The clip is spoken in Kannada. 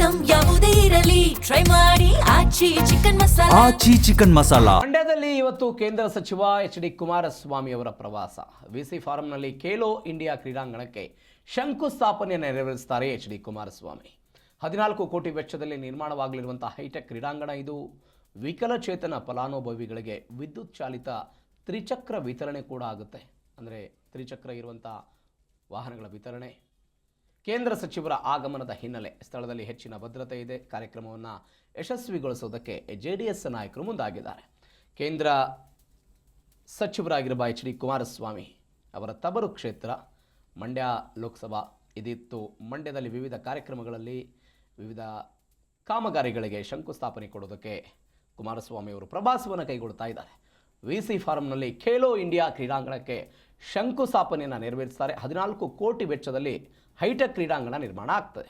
ಐಟಂ ಯಾವುದೇ ಇರಲಿ ಟ್ರೈ ಮಾಡಿ ಆಚಿ ಚಿಕನ್ ಮಸಾಲಾ. ಆಚಿ ಚಿಕನ್ ಮಸಾಲಾ. ಮಂಡ್ಯದಲ್ಲಿ ಇವತ್ತು ಕೇಂದ್ರ ಸಚಿವ ಎಚ್.ಡಿ. ಕುಮಾರಸ್ವಾಮಿ ಅವರ ಪ್ರವಾಸ. ವಿಸಿ ಫಾರಂನಲ್ಲಿ ಖೇಲೋ ಇಂಡಿಯಾ ಕ್ರೀಡಾಂಗಣಕ್ಕೆ ಶಂಕುಸ್ಥಾಪನೆ ನೆರವೇರಿಸುತ್ತಾರೆ ಎಚ್.ಡಿ. ಕುಮಾರಸ್ವಾಮಿ. 14 ಕೋಟಿ ವೆಚ್ಚದಲ್ಲಿ ನಿರ್ಮಾಣವಾಗಲಿರುವಂತಹ ಹೈಟೆಕ್ ಕ್ರೀಡಾಂಗಣ ಇದು. ವಿಕಲಚೇತನ ಫಲಾನುಭವಿಗಳಿಗೆ ವಿದ್ಯುತ್ ಚಾಲಿತ ತ್ರಿಚಕ್ರ ವಿತರಣೆ ಕೂಡ ಆಗುತ್ತೆ. ಅಂದರೆ ತ್ರಿಚಕ್ರ ಇರುವಂಥ ವಾಹನಗಳ ವಿತರಣೆ. ಕೇಂದ್ರ ಸಚಿವರ ಆಗಮನದ ಹಿನ್ನೆಲೆ ಸ್ಥಳದಲ್ಲಿ ಹೆಚ್ಚಿನ ಭದ್ರತೆ ಇದೆ. ಕಾರ್ಯಕ್ರಮವನ್ನು ಯಶಸ್ವಿಗೊಳಿಸುವುದಕ್ಕೆ JDS ನಾಯಕರು ಮುಂದಾಗಿದ್ದಾರೆ. ಕೇಂದ್ರ ಸಚಿವರಾಗಿರುವ ಎಚ್.ಡಿ. ಕುಮಾರಸ್ವಾಮಿ ಅವರ ತವರು ಕ್ಷೇತ್ರ ಮಂಡ್ಯ ಲೋಕಸಭಾ ಇದಿತ್ತು. ಮಂಡ್ಯದಲ್ಲಿ ವಿವಿಧ ಕಾರ್ಯಕ್ರಮಗಳಲ್ಲಿ ವಿವಿಧ ಕಾಮಗಾರಿಗಳಿಗೆ ಶಂಕುಸ್ಥಾಪನೆ ಕೊಡೋದಕ್ಕೆ ಕುಮಾರಸ್ವಾಮಿ ಅವರು ಪ್ರವಾಸವನ್ನು ಕೈಗೊಳ್ತಾ ಇದ್ದಾರೆ. ವಿಸಿ ಫಾರಂನಲ್ಲಿ ಖೇಲೋ ಇಂಡಿಯಾ ಕ್ರೀಡಾಂಗಣಕ್ಕೆ ಶಂಕುಸ್ಥಾಪನೆಯನ್ನು ನೆರವೇರಿಸುತ್ತಾರೆ. 14 ಕೋಟಿ ವೆಚ್ಚದಲ್ಲಿ ಹೈಟೆಕ್ ಕ್ರೀಡಾಂಗಣ ನಿರ್ಮಾಣ ಆಗ್ತದೆ.